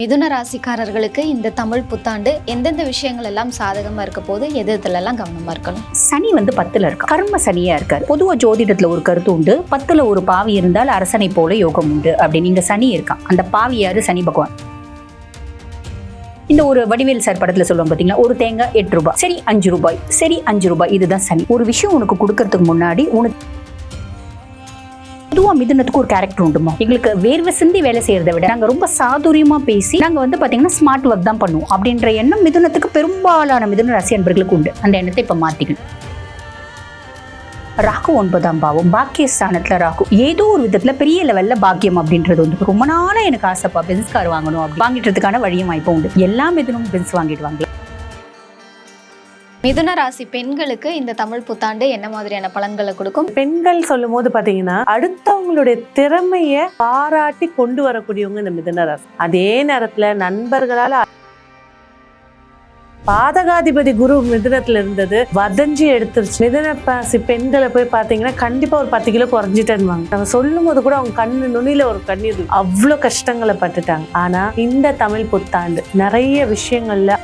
மிதுன ராசிக்காரர்களுக்கு இந்த தமிழ் புத்தாண்டு எந்தெந்த விஷயங்கள் எல்லாம் சாதகமா இருக்க போது எதுலெல்லாம் கவனமா இருக்கணும்? சனி 10ல் இருக்கு, கர்ம சனியா இருக்காரு. பொதுவா ஜோதிடத்துல ஒரு கருத்து உண்டு, 10ல் ஒரு பாவி இருந்தால் அரசனை போல யோகம் உண்டு அப்படின்னு. இங்க சனி இருக்கான், அந்த பாவி யாரு? சனி பகவான். இந்த ஒரு வடிவேல் சார் படத்துல சொல்லுவாங்க பாத்தீங்களா, ஒரு தேங்காய் 8 ரூபாய், சரி 5 ரூபாய், சரி 5 ரூபாய். இதுதான் சனி. ஒரு விஷயம் உனக்கு கொடுக்கறதுக்கு முன்னாடி உனக்கு பொதுவா மிதுனத்துக்கு ஒரு கேரக்டர் உண்டுமா. எங்களுக்கு வேர்வை சிந்தி வேலை செய்யறதை விட நாங்க ரொம்ப சாதுரியமா பேசி நாங்க பாத்தீங்கன்னா ஸ்மார்ட் ஒர்க் தான் பண்ணுவோம் அப்படின்ற எண்ணம் மிதுனத்துக்கு பெரும்பாலான மிதுன ராசி அன்பர்களுக்கு உண்டு. அந்த எண்ணத்தை இப்ப மாத்திக்கணும். ராகு 9ஆம் பாவம், பாக்கியஸ்தானத்துல ராகு. ஏதோ ஒரு விதத்துல பெரிய லெவல்ல பாக்கியம் அப்படின்றது ரொம்ப நாளா எனக்கு ஆசைப்பா பென்ஸ் கார் வாங்கணும், அப்படி வாங்கிட்டதுக்கான வழியும் வாய்ப்பு உண்டு. எல்லா மிதுனும் பென்ஸ் வாங்கிடுவாங்க. மிதுன ராசி பெண்களுக்கு இந்த தமிழ் புத்தாண்டு என்ன மாதிரியான பலன்களை கொடுக்கும்? பெண்கள் சொல்லும் போது பாத்தீங்கன்னா அடுத்தவங்களுடைய திறமைய பாராட்டி கொண்டு வரக்கூடியவங்க இந்த மிதுன ராசி. அதே நேரத்துல நண்பர்களால பாதகாதிபதி குரு மிதுனத்துல இருந்தது வதஞ்சி எடுத்துருச்சு. மிதுன ராசி பெண்களை போய் பாத்தீங்கன்னா கண்டிப்பா ஒரு 10 கிலோ குறைஞ்சிட்டேன்னுவாங்க. நம்ம சொல்லும் போது கூட அவங்க கண்ணு நுனியில ஒரு கண்ணீர், அவ்வளவு கஷ்டங்களை பட்டுட்டாங்க. ஆனா இந்த தமிழ் புத்தாண்டு நிறைய விஷயங்கள்ல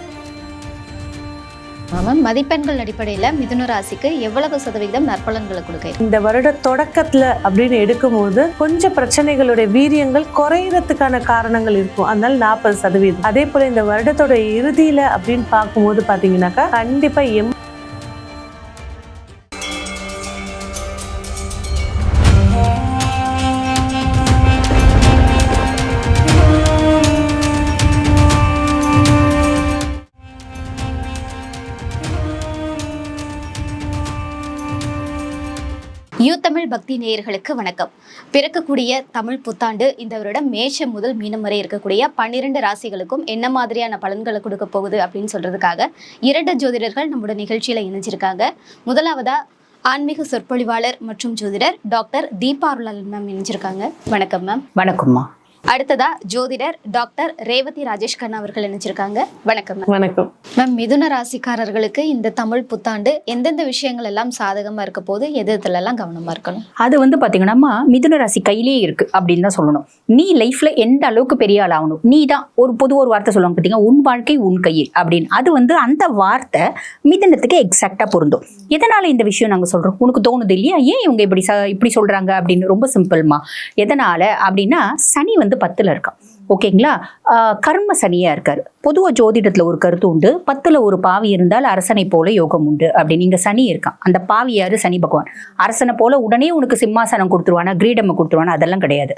மதிப்பெண்கள் அடிப்படையில மிதுன ராசிக்கு எவ்வளவு சதவீதம் நற்பலன்களை கொடுக்க? இந்த வருட தொடக்கத்துல அப்படின்னு எடுக்கும் போது கொஞ்சம் பிரச்சனைகளுடைய வீரியங்கள் குறையறதுக்கான காரணங்கள் இருக்கும். அதனால 40%. அதே போல இந்த வருடத்தோட இறுதியில அப்படின்னு பார்க்கும்போது பாத்தீங்கன்னாக்கா கண்டிப்பா தமிழ் பக்தி நேயர்களுக்கு வணக்கம். பிறக்கக்கூடிய தமிழ் புத்தாண்டு இந்த வருடம் மேஷம் முதல் மீனம் வரை இருக்கக்கூடிய 12 ராசிகளுக்கும் என்ன மாதிரியான பலன்களை கொடுக்க போகுது அப்படின்னு சொல்றதுக்காக 2 ஜோதிடர்கள் நம்மளோட நிகழ்ச்சியில இணைஞ்சிருக்காங்க. முதலாவதா ஆன்மீக சொற்பொழிவாளர் மற்றும் ஜோதிடர் டாக்டர் தீபா அருளால் மேம் இணைஞ்சிருக்காங்க. வணக்கம் மேம். வணக்கம்மா. அடுத்ததா ஜோதிடர் டாக்டர் ரேவதி ராஜேஷ் கண்ணா அவர்கள் இணைஞ்சிருக்காங்க. வணக்கம். வணக்கம் மேம். மிதுன ராசிக்காரர்களுக்கு இந்த தமிழ் புத்தாண்டு எந்தெந்த விஷயங்கள் எல்லாம் சாதகமா இருக்க போது எதுலெல்லாம் கவனமா இருக்கணும்? அது பாத்தீங்கன்னா மிதுன ராசி கையிலேயே இருக்கு அப்படின்னு தான் சொல்லணும். நீ லைஃப்ல எந்த அளவுக்கு பெரிய ஆள் ஆகணும், நீ தான் ஒரு வார்த்தை சொல்லுவாங்க பாத்தீங்கன்னா, உன் வாழ்க்கை உன் கையில் அப்படின்னு. அது அந்த வார்த்தை மிதுனத்துக்கு எக்ஸாக்டா பொருந்தும். எதனால இந்த விஷயம் நாங்க சொல்றோம்? உனக்கு தோணுது இல்லையா, ஏன் இவங்க இப்படி சொல்றாங்க அப்படின்னு? ரொம்ப சிம்பிள்மா. எதனால அப்படின்னா சனி 10ல் இருக்கான். ஓகேங்களா? கர்ம சனியா இருக்காரு. பொதுவா ஜோதிடத்துல ஒரு கருத்து உண்டு, 10ல் ஒரு பாவி இருந்தால் அரசனை போல யோகம் உண்டு அப்படின்னு. இங்க சனி இருக்கான், அந்த பாவி யாரு? சனி பகவான். அரசனை போல உடனே உனக்கு சிம்மாசனம் கொடுத்துருவானா, கிரீடம் கொடுத்துருவானா, அதெல்லாம் கிடையாது.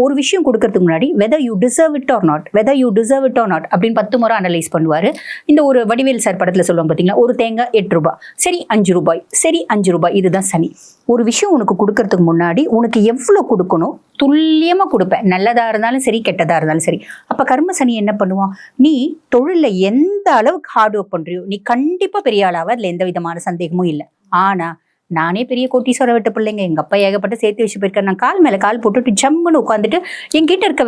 ஒரு விஷயம் கொடுக்கறதுக்கு முன்னாடி whether you deserve it or not அப்படின்னு 10 முறை அனலைஸ் பண்ணுவாரு. இந்த ஒரு வடிவேல் சார் படத்துல சொல்லுவாங்க பாத்தீங்களா, ஒரு தேங்காய் 8 ரூபாய், சரி 5 ரூபாய், சரி 5 ரூபாய். இதுதான் சனி. ஒரு விஷயம் உனக்கு கொடுக்கறதுக்கு முன்னாடி உனக்கு எவ்வளவு கொடுக்கணும் துல்லியமா கொடுப்பேன், நல்லதா இருந்தாலும் சரி கெட்டதா இருந்தாலும் சரி. அப்ப கர்ம சனி என்ன பண்ணுவான், நீ தொழில எந்த அளவுக்கு ஹார்ட் ஒர்க் பண்றியோ நீ கண்டிப்பா பெரிய ஆளாவ, அதுல எந்த விதமான சந்தேகமும் இல்லை. ஆனா நானே பெரிய கோட்டீஸ்வர விட்ட பிள்ளைங்க, எங்க அப்பா ஏகப்பட்ட சேர்த்து வச்சு போயிருக்கேன், நான் கால் மேல கால் போட்டுட்டு ஜம்முன்னு உட்காந்துட்டு என்கிட்ட இருக்க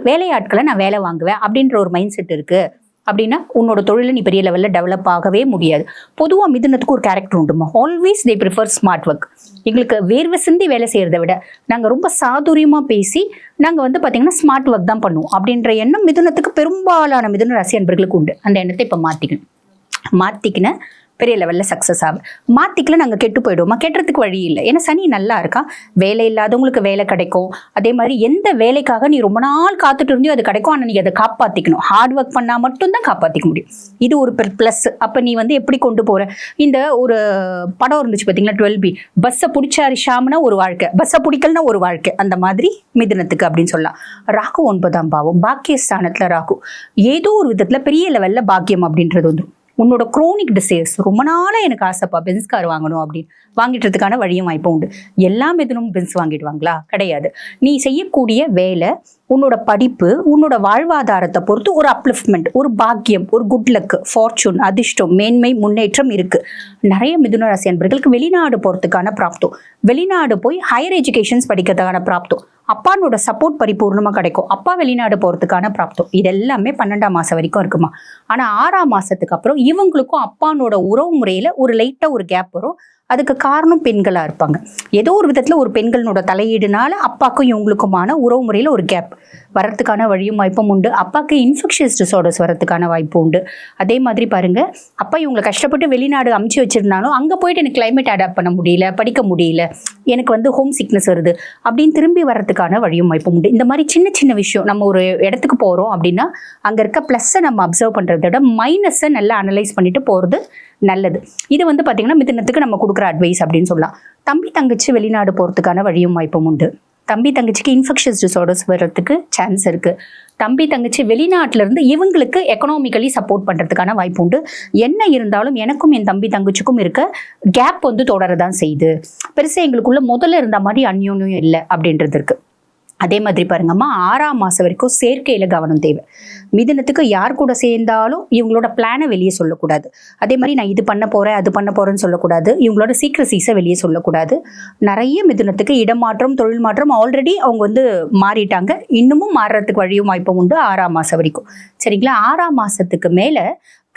வேலையாட்களை நான் வேலை வாங்குவேன் அப்படின்ற ஒரு மைண்ட் செட் இருக்கு அப்படின்னா உன்னோட தொழில நீ பெரிய லெவல்ல டெவலப் ஆகவே முடியாது. பொதுவா மிதுனத்துக்கு ஒரு கேரக்டர் உண்டுமா. Always they prefer smart work. எங்களுக்கு வேர்வை சிந்தி வேலை செய்யறதை விட நாங்க ரொம்ப சாதுரியமா பேசி நாங்க பாத்தீங்கன்னா ஸ்மார்ட் ஒர்க் தான் பண்ணுவோம் அப்படின்ற எண்ணம் மிதுனத்துக்கு பெரும்பாலான மிதுன ராசி அன்பர்களுக்கு உண்டு. அந்த எண்ணத்தை இப்ப மாத்திக்கின பெரிய லெவல்ல சக்சஸ் ஆகும். மாத்திக்கல நாங்க கெட்டு போயிடுவோமா? கெட்டுறதுக்கு வழி இல்லை. ஏன்னா சனி நல்லா இருக்கா, வேலை இல்லாதவங்களுக்கு வேலை கிடைக்கும். அதே மாதிரி எந்த வேலைக்காக நீ ரொம்ப நாள் காத்துட்டு இருந்தியோ அது கிடைக்கும். ஆனா நீ அதை காப்பாத்திக்கணும். ஹார்ட் ஒர்க் பண்ணா மட்டும்தான் காப்பாத்திக்க முடியும். இது ஒரு பிளஸ். அப்ப நீ எப்படி கொண்டு போற? இந்த ஒரு படம் இருந்துச்சு பாத்தீங்களா, 12B. பஸ்ஸை பிடிச்சாரு ஷாம்னா ஒரு வாழ்க்கை, பஸ்ஸை பிடிக்கலன்னா ஒரு வாழ்க்கை. அந்த மாதிரி மிதுனத்துக்கு அப்படின்னு சொல்லலாம். ராகு 9ஆம் பாவம், பாக்கியஸ்தானத்துல ராகு. ஏதோ ஒரு விதத்துல பெரிய லெவல்ல பாக்கியம் அப்படின்றது உன்னோட குரோனிக் டிசைர்ஸ், ரொம்ப நாளா எனக்கு ஆசைப்பா பென்ஸ் கார் வாங்கணும் அப்படின்னு வாங்கிட்டதுக்கான வழியும் வாய்ப்பு உண்டு. எல்லா மிதுனும் பென்ஸ் வாங்கிடுவாங்களா? கிடையாது. நீ செய்யக்கூடிய வேலை, உன்னோட படிப்பு, உன்னோட வாழ்வாதாரத்தை பொறுத்து ஒரு அப்லிஃப்ட்மெண்ட், ஒரு பாக்கியம், ஒரு குட் லக், ஃபார்ச்சூன், அதிர்ஷ்டம், மேன்மை, முன்னேற்றம் இருக்கு. நிறைய மிதுன ராசி அன்பர்களுக்கு வெளிநாடு போறதுக்கான பிராப்தம், வெளிநாடு போய் ஹையர் எஜுகேஷன்ஸ் படிக்கிறதுக்கான பிராப்தம், அப்பானோட சப்போர்ட் பரிபூர்ணமா கிடைக்கும். அப்பா வெளிநாடு போறதுக்கான பிராப்தம், இதெல்லாமே 12ஆம் மாசம் வரைக்கும் இருக்குமா. ஆனா 6ஆம் மாசத்துக்கு அப்புறம் இவங்களுக்கும் அப்பானோட உறவு முறையில ஒரு லைட்டா ஒரு கேப் வரும். அதுக்கு காரணம் பெண்களாக இருப்பாங்க. ஏதோ ஒரு விதத்தில் ஒரு பெண்களோட தலையீடுனால அப்பாக்கும் இவங்களுக்குமான உறவு முறையில் ஒரு கேப் வரத்துக்கான வழியும் வாய்ப்பும் உண்டு. அப்பாவுக்கு இன்ஃபெக்ஷியஸ் டிசார்டர்ஸ் வரதுக்கான வாய்ப்பு உண்டு. அதே மாதிரி பாருங்க, அப்பா இவங்களை கஷ்டப்பட்டு வெளிநாடு அமுச்சு வச்சிருந்தாலும் அங்கே போயிட்டு எனக்கு கிளைமேட் அடாப்ட் பண்ண முடியல, படிக்க முடியல, எனக்கு வந்து ஹோம் சிக்னஸ் வருது அப்படின்னு திரும்பி வரதுக்கான வழியும் வாய்ப்பும் உண்டு. இந்த மாதிரி சின்ன சின்ன விஷயம், நம்ம ஒரு இடத்துக்கு போகிறோம் அப்படின்னா அங்கே இருக்க ப்ளஸ்ஸை நம்ம அப்சர்வ் பண்ணுறத விட மைனஸை நல்லா அனலைஸ் பண்ணிட்டு போகிறது நல்லது. இது வந்து பார்த்தீங்கன்னா மிதுனத்துக்கு நம்ம கொடுக்குற அட்வைஸ் அப்படின்னு சொல்லலாம். தம்பி தங்கச்சி வெளிநாடு போகிறதுக்கான வழியும் வாய்ப்பும் உண்டு. தம்பி தங்கச்சிக்கு இன்ஃபெக்ஷியஸ் டிசார்டர்ஸ் வர்றதுக்கு சான்ஸ் இருக்குது. தம்பி தங்கச்சி வெளிநாட்டிலேருந்து இவங்களுக்கு எக்கனாமிக்கலி சப்போர்ட் பண்ணுறதுக்கான வாய்ப்பு உண்டு. என்ன இருந்தாலும் எனக்கும் என் தம்பி தங்கச்சிக்கும் இருக்க கேப் வந்து தொடரதான் செய்யுது. பெருசாக எங்களுக்குள்ள முதல்ல இருந்த மாதிரி அந்யோன்யம் இல்லை அப்படின்றது இருக்குது. அதே மாதிரி பாருங்கம்மா, 6ஆம் மாதம் வரைக்கும் சேர்க்கையில் கவனம் தேவை. மிதுனத்துக்கு யார் கூட சேர்ந்தாலும் இவங்களோட பிளானை வெளியே சொல்லக்கூடாது. அதே மாதிரி நான் இது பண்ண போகிறேன் அது பண்ண போகிறேன்னு சொல்லக்கூடாது. இவங்களோட சீக்ரஸீஸை வெளியே சொல்லக்கூடாது. நிறைய மிதுனத்துக்கு இடமாற்றம், தொழில் மாற்றம் ஆல்ரெடி அவங்க வந்து மாறிட்டாங்க. இன்னமும் மாறுறதுக்கு வழியும் வாய்ப்பும் உண்டு 6ஆம் மாதம் வரைக்கும். சரிங்களா? 6ஆம் மாதத்துக்கு மேலே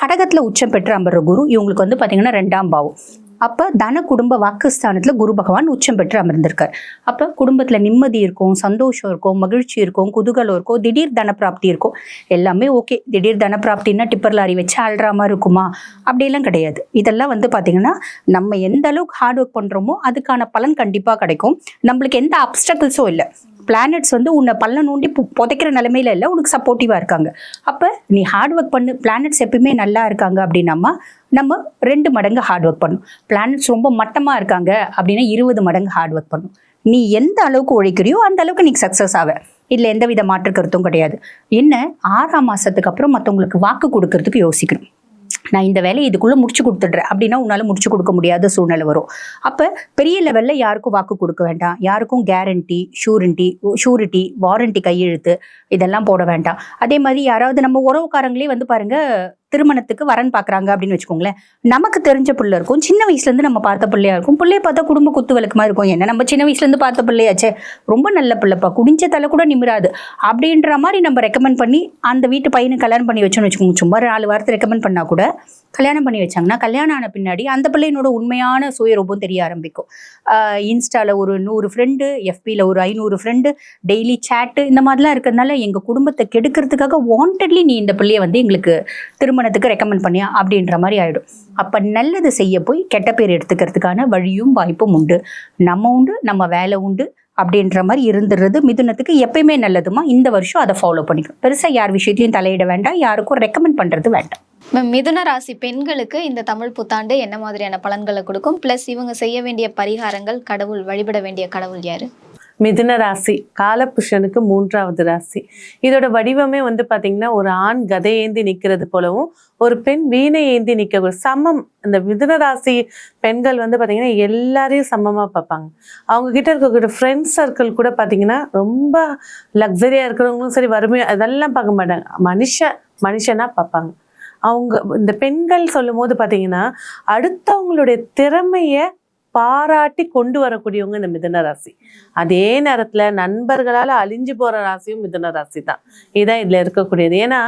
கடகத்தில் உச்சம் பெற்று அமர்ற குரு இவங்களுக்கு வந்து பார்த்தீங்கன்னா 2ஆம் பாவம். அப்போ தன குடும்ப வாக்குஸ்தானத்தில் குரு பகவான் உச்சம் பெற்று அமர்ந்திருக்கார். அப்போ குடும்பத்தில் நிம்மதி இருக்கும், சந்தோஷம் இருக்கும், மகிழ்ச்சி இருக்கும், குதூகலம் இருக்கும், திடீர் தன பிராப்தி இருக்கும். எல்லாமே ஓகே. திடீர் தன பிராப்தின்னா டிப்பர் லாரி வச்சு ஆள்ற மாதிரி இருக்குமா? அப்படியெல்லாம் கிடையாது. இதெல்லாம் வந்து பார்த்தீங்கன்னா நம்ம எந்த அளவுக்கு ஹார்ட் ஒர்க் பண்ணுறோமோ அதுக்கான பலன் கண்டிப்பாக கிடைக்கும். நம்மளுக்கு எந்த அப்டக்கிள்ஸும் இல்லை. பிளானட்ஸ் வந்து உன்னை பல்ல நோண்டி புதைக்கிற நிலைமையில இல்லை, உனக்கு சப்போர்ட்டிவாக இருக்காங்க. அப்போ நீ ஹார்ட் ஒர்க் பண்ணு. பிளானட்ஸ் எப்பயுமே நல்லா இருக்காங்க அப்படின்னா நம்ம 2 மடங்கு ஹார்ட் ஒர்க் பண்ணும். பிளானட்ஸ் ரொம்ப மட்டமாக இருக்காங்க அப்படின்னா 20 மடங்கு ஹார்ட் ஒர்க் பண்ணும். நீ எந்த அளவுக்கு உழைக்கிறியோ அந்த அளவுக்கு நீ சக்ஸஸ் ஆவ. இதில் எந்த வித மாற்று கருத்தும் கிடையாது. என்ன 6ஆம் மாதத்துக்கு அப்புறம் மற்றவங்களுக்கு வாக்கு கொடுக்கறதுக்கு யோசிக்கணும். நான் இந்த வேலையை இதுக்குள்ளே முடிச்சு கொடுத்துட்றேன் அப்படின்னா உன்னால் முடிச்சு கொடுக்க முடியாத சூழ்நிலை வரும். அப்போ பெரிய லெவலில் யாருக்கும் வாக்கு கொடுக்க வேண்டாம். யாருக்கும் கேரண்டி, ஷூரிட்டி, வாரண்டி கையெழுத்து இதெல்லாம் போட வேண்டாம். அதே மாதிரி யாராவது நம்ம உறவுக்காரங்களே வந்து பாருங்க திருமணத்துக்கு வரன் பார்க்குறாங்க அப்படின்னு வச்சுக்கோங்களேன். நமக்கு தெரிஞ்ச பிள்ளை இருக்கும், சின்ன வயசுலேருந்து நம்ம பார்த்த பிள்ளையா இருக்கும். பிள்ளைய பார்த்தா குடும்ப குத்து விளக்குமா இருக்கும். என்ன நம்ம சின்ன வயசுலேருந்து பார்த்த பிள்ளையாச்சே, ரொம்ப நல்ல பிள்ளைப்பா, குடிஞ்ச தலை கூட நிமிராது அப்படின்ற மாதிரி நம்ம ரெக்கமெண்ட் பண்ணி அந்த வீட்டு பையனுக்கு கல்யாணம் பண்ணி வச்சோன்னு வச்சுக்கோங்க. சும்மா 4 வாரத்தை ரெக்கமெண்ட் பண்ணால் கூட கல்யாணம் பண்ணி வச்சாங்கன்னா கல்யாணம் ஆன பின்னாடி அந்த பிள்ளையினோட உண்மையான சுயரூபம் தெரிய ஆரம்பிக்கும். இன்ஸ்டாவில் ஒரு 100 ஃப்ரெண்டு, எஃபியில் ஒரு 500 ஃப்ரெண்டு, டெய்லி சேட்டு, இந்த மாதிரிலாம் இருக்கிறதுனால எங்கள் குடும்பத்தை கெடுக்கிறதுக்காக வாண்டட்லி நீ இந்த பிள்ளையை வந்து எங்களுக்கு திருமணத்துக்கு ரெக்கமெண்ட் பண்ணியா அப்படின்ற மாதிரி ஆகிடும். அப்போ நல்லது செய்ய போய் கெட்ட பேர் எடுத்துக்கிறதுக்கான வழியும் வாய்ப்பும் உண்டு. நம்ம உண்டு, நம்ம வேலை உண்டு அப்படின்ற மாதிரி இருந்துடுறது மிதுனத்துக்கு எப்பயுமே நல்லதுமா. இந்த வருஷம் அதை ஃபாலோ பண்ணிக்கணும். பெருசாக யார் விஷயத்தையும் தலையிட வேண்டாம், யாருக்கும் ரெக்கமெண்ட் பண்ணுறது வேண்டாம். மிதுன ராசி பெண்களுக்கு இந்த தமிழ் புத்தாண்டு என்ன மாதிரியான பலன்களை கொடுக்கும்? ப்ளஸ் இவங்க செய்ய வேண்டிய பரிகாரங்கள், கடவுள் வழிபட வேண்டிய கடவுள் யாரு? மிதுன ராசி காலபுருஷனுக்கு 3வது ராசி. இதோட வடிவமே வந்து பாத்தீங்கன்னா ஒரு ஆண் கதை ஏந்தி நிக்கிறது போலவும் ஒரு பெண் வீணை ஏந்தி நிக்க சமம். இந்த மிதுன ராசி பெண்கள் வந்து பாத்தீங்கன்னா எல்லாரையும் சமமா பார்ப்பாங்க. அவங்க கிட்ட இருக்கக்கூடிய ஃப்ரெண்ட்ஸ் சர்க்கிள் கூட பாத்தீங்கன்னா ரொம்ப லக்ஸரியா இருக்கிறவங்களும் சரி, வறுமையா அதெல்லாம் பார்க்க மாட்டாங்க. மனுஷனா பார்ப்பாங்க. அவங்க இந்த பெண்கள் சொல்லும் போது பாத்தீங்கன்னா அடுத்தவங்களுடைய திறமைய பாராட்டி கொண்டு வரக்கூடியவங்க இந்த மிதுன ராசி. அதே நேரத்துல நண்பர்களால அழிஞ்சு போற ராசியும் மிதுன ராசி தான். இதுதான் இதுல இருக்கக்கூடியது. ஏன்னா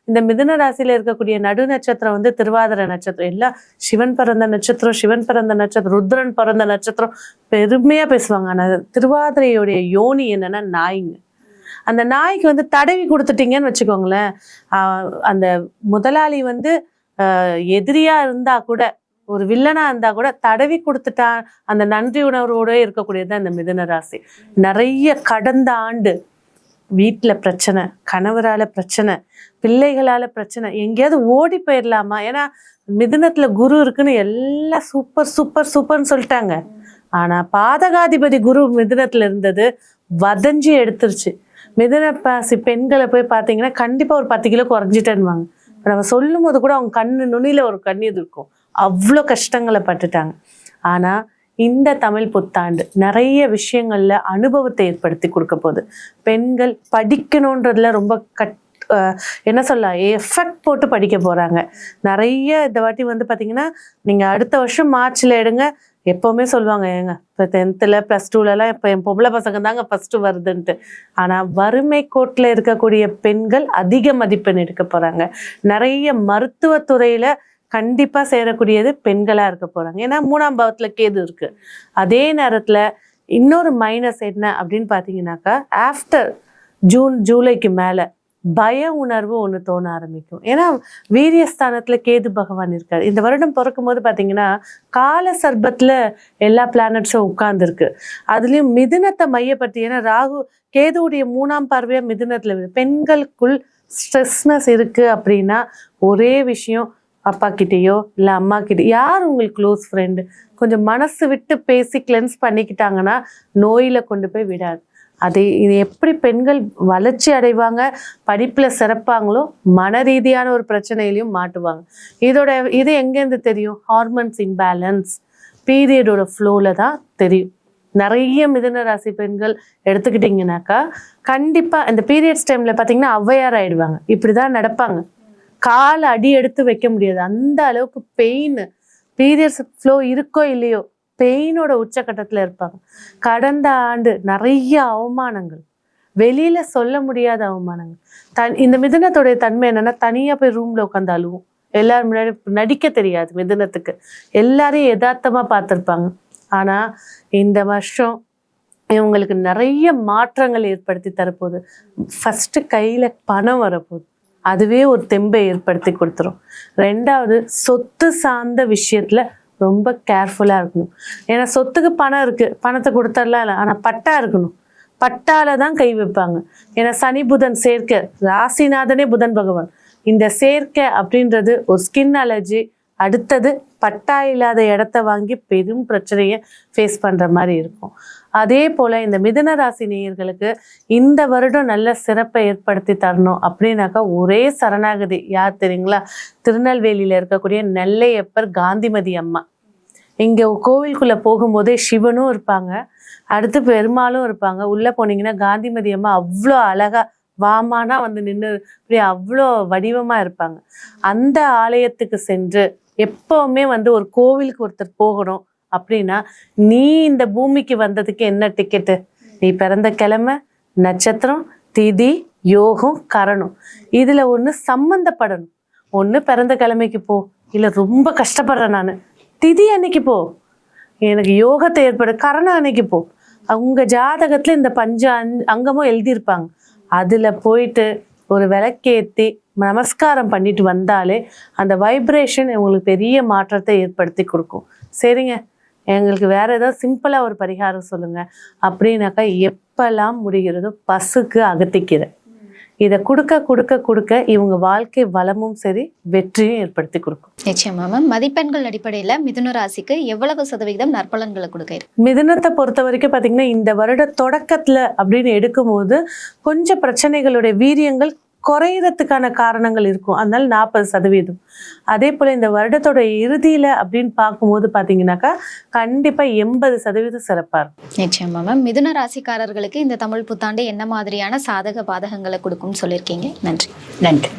இந்த மிதுன ராசியில இருக்கக்கூடிய நடு நட்சத்திரம் வந்து திருவாதிரை நட்சத்திரம். எல்லாம் சிவன் பிறந்த நட்சத்திரம், ருத்ரன் பிறந்த நட்சத்திரம் பெருமையா பேசுவாங்க. ஆனா திருவாதிரையுடைய யோனி என்னன்னா நாய்ங்க. அந்த நாய்க்கு வந்து தடவி கொடுத்துட்டீங்கன்னு வச்சுக்கோங்களேன், அந்த முதலாளி வந்து எதிரியா இருந்தா கூட, ஒரு வில்லனா இருந்தா கூட தடவி கொடுத்துட்டா அந்த நன்றி உணர்வோட இருக்கக்கூடியதுதான் இந்த மிதுன ராசி. நிறைய கடந்த ஆண்டு வீட்டுல பிரச்சனை, கணவரால பிரச்சனை, பிள்ளைகளால பிரச்சனை, எங்கேயாவது ஓடி போயிடலாமா, ஏன்னா மிதுனத்துல குரு இருக்குன்னு எல்லாம் சூப்பர்னு சொல்லிட்டாங்க. ஆனா பாதகாதிபதி குரு மிதுனத்துல இருந்தது வதஞ்சி எடுத்துருச்சு. மிதுன ராசி பெண்களை போய் பார்த்தீங்கன்னா கண்டிப்பா ஒரு 10 கிலோ குறைஞ்சிட்டேன்னுவாங்க. நம்ம சொல்லும் போது கூட அவங்க கண்ணு நுனியில ஒரு கண்ணீர் இருக்கும். அவ்வளோ கஷ்டங்களை பட்டுட்டாங்க. ஆனா இந்த தமிழ் புத்தாண்டு நிறைய விஷயங்கள்ல அனுபவத்தை ஏற்படுத்தி கொடுக்க போகுது. பெண்கள் படிக்கணுன்றதுல ரொம்ப என்ன சொல்ல எஃபெக்ட் போட்டு படிக்க போறாங்க. நிறைய இந்த வாட்டி வந்து பாத்தீங்கன்னா நீங்க அடுத்த வருஷம் மார்ச்ல எடுங்க. எப்பவுமே சொல்லுவாங்க, ஏங்க இப்போ 10th +2 இப்போ என் பொம்பளை பசங்க தாங்க ஃபர்ஸ்ட் வருதுன்ட்டு. ஆனா வறுமை கோட்டில் இருக்கக்கூடிய பெண்கள் அதிக மதிப்பெண் எடுக்க போறாங்க. நிறைய மருத்துவத்துறையில கண்டிப்பா சேரக்கூடியது பெண்களா இருக்க போறாங்க. ஏன்னா 3ஆம் பாவத்துல கேது இருக்கு. அதே நேரத்துல இன்னொரு மைனஸ் என்ன அப்படின்னு பாத்தீங்கன்னாக்கா, ஆஃப்டர் ஜூன் ஜூலைக்கு மேல பய உணர்வு ஒன்று தோண ஆரம்பிக்கும். ஏன்னா வீரியஸ்தானத்துல கேது பகவான் இருக்காரு. இந்த வருடம் பிறக்கும் போது பாத்தீங்கன்னா கால சர்பத்துல எல்லா பிளானட்ஸும் உட்கார்ந்துருக்கு. அதுலயும் மிதுனத்தை மையப்படுத்தி, ஏன்னா ராகு கேதுவுடைய 3ஆம் பார்வையா மிதுனத்துல விழுது. பெண்களுக்குள் ஸ்ட்ரெஸ்னஸ் இருக்கு அப்படின்னா ஒரே விஷயம், அப்பா கிட்டேயோ இல்லை அம்மா கிட்டே யார் உங்களுக்கு க்ளோஸ் ஃப்ரெண்டு கொஞ்சம் மனசு விட்டு பேசி கிளென்ஸ் பண்ணிக்கிட்டாங்கன்னா நோயில கொண்டு போய் விடாது. இது எப்படி பெண்கள் வளர்ச்சி அடைவாங்க, படிப்புல சிறப்பாங்களோ மன ரீதியான ஒரு பிரச்சனையிலையும் மாட்டுவாங்க. இது எங்கேருந்து தெரியும்? ஹார்மோன்ஸ் இம்பேலன்ஸ், பீரியடோட ஃப்ளோல தான் தெரியும். நிறைய மிதுன ராசி பெண்கள் எடுத்துக்கிட்டிங்கனாக்கா கண்டிப்பா இந்த பீரியட்ஸ் டைம்ல பாத்தீங்கன்னா ஔவையார் ஆயிடுவாங்க. இப்படிதான் நடப்பாங்க. காலை அடி எடுத்து வைக்க முடியாது, அந்த அளவுக்கு பெயின். பீரியட்ஸ் ஃப்ளோ இருக்கோ இல்லையோ பெயினோட உச்சக்கட்டத்துல இருப்பாங்க. கடந்த ஆண்டு நிறைய அவமானங்கள், வெளியில சொல்ல முடியாத அவமானங்கள். இந்த மிதுனத்துடைய தன்மை என்னன்னா, தனியா போய் ரூம்ல உட்காந்து அழுவும். எல்லாரும் முன்னாடி நடிக்க தெரியாது மிதுனத்துக்கு. எல்லாரையும் யதார்த்தமா பார்த்திருப்பாங்க. ஆனா இந்த வருஷம் இவங்களுக்கு நிறைய மாற்றங்கள் ஏற்படுத்தி தரப்போகுது. ஃபர்ஸ்ட் கையில பணம் வரப்போகுது, அதுவே ஒரு தெம்பை ஏற்படுத்தி கொடுத்துரும். 2வது சொத்து சார்ந்த விஷயத்துல ரொம்ப கேர்ஃபுல்லா இருக்கணும். ஏன்னா சொத்துக்கு பணம் இருக்கு, பணத்தை கொடுத்துடலாம் இல்லை, ஆனா பட்டா இருக்கணும். பட்டால தான் கை வைப்பாங்க. ஏன்னா சனி புதன் சேர்க்கை, ராசிநாதனே புதன் பகவான். இந்த சேர்க்கை அப்படின்றது ஒரு ஸ்கின் அலர்ஜி, அடுத்தது பட்டா இல்லாத இடத்த வாங்கி பெரும் பிரச்சனையை ஃபேஸ் பண்ற மாதிரி இருக்கும். அதே போல இந்த மிதுன ராசி நேயர்களுக்கு இந்த வருடம் நல்ல சிறப்பை ஏற்படுத்தி தரணும் அப்படின்னாக்கா ஒரே சரணாகதி யார் தெரியுங்களா? திருநெல்வேலியில இருக்கக்கூடிய நெல்லையப்பர் காந்திமதி அம்மா. இங்க கோவிலுக்குள்ள போகும்போதே சிவனும் இருப்பாங்க, அடுத்து பெருமாளும் இருப்பாங்க. உள்ள போனீங்கன்னா காந்திமதி அம்மா அவ்வளோ அழகா வாமானா வந்து நின்று இப்படி அவ்வளோ வடிவமா இருப்பாங்க. அந்த ஆலயத்துக்கு சென்று எப்பவுமே வந்து ஒரு கோவிலுக்கு ஒருத்தர் போகணும் அப்படின்னா, நீ இந்த பூமிக்கு வந்ததுக்கு என்ன டிக்கெட்டு? நீ பிறந்த கிழமை, நட்சத்திரம், திதி, யோகம், கரணம், இதுல ஒண்ணு சம்பந்தப்படணும். ஒண்ணு பிறந்த கிழமைக்கு போ, இல்ல ரொம்ப கஷ்டப்படுறேன் நான், திதி அன்னைக்கு போ. எனக்கு யோகத்தை ஏற்படு, கரணம் அன்னைக்கு போ. உங்க ஜாதகத்துல இந்த அங்கமும் எழுதியிருப்பாங்க. அதுல போயிட்டு ஒரு விளக்கேத்தி நமஸ்காரம் பண்ணிட்டு வந்தாலே அந்த வைப்ரேஷன் உங்களுக்கு பெரிய மாற்றத்தை ஏற்படுத்தி கொடுக்கும். சரிங்க, எங்களுக்கு வேற ஏதாவது சிம்பிளா ஒரு பரிகாரம் சொல்லுங்க அப்படின்னாக்கா, எப்பெல்லாம் முடிகிறதோ பசுக்கு அகத்திக்கீரை, இதை கொடுக்க கொடுக்க கொடுக்க இவங்க வாழ்க்கை வளமும் சரி வெற்றியும் ஏற்படுத்தி கொடுக்கும். நிச்சயமா மேம். மதிப்பெண்கள் அடிப்படையில மிதுன ராசிக்கு எவ்வளவு சதவீதம் நற்பலன்களை கொடுக்க இருக்கு? மிதுனத்தை பொறுத்த வரைக்கும் பாத்தீங்கன்னா இந்த வருட தொடக்கத்துல அப்படின்னு எடுக்கும்போது கொஞ்சம் பிரச்சனைகளுடைய வீரியங்கள் குறையறதுக்கான காரணங்கள் இருக்கும். அதனால 40%. அதே போல இந்த வருடத்தோட இறுதியில அப்படின்னு பார்க்கும்போது பாத்தீங்கன்னாக்கா கண்டிப்பா 80% சிறப்பா இருக்கும். நிச்சயமா மேம். மிதுன ராசிக்காரர்களுக்கு இந்த தமிழ் புத்தாண்டு என்ன மாதிரியான சாதக பாதகங்களை கொடுக்கும்னு சொல்லியிருக்கீங்க. நன்றி. நன்றி.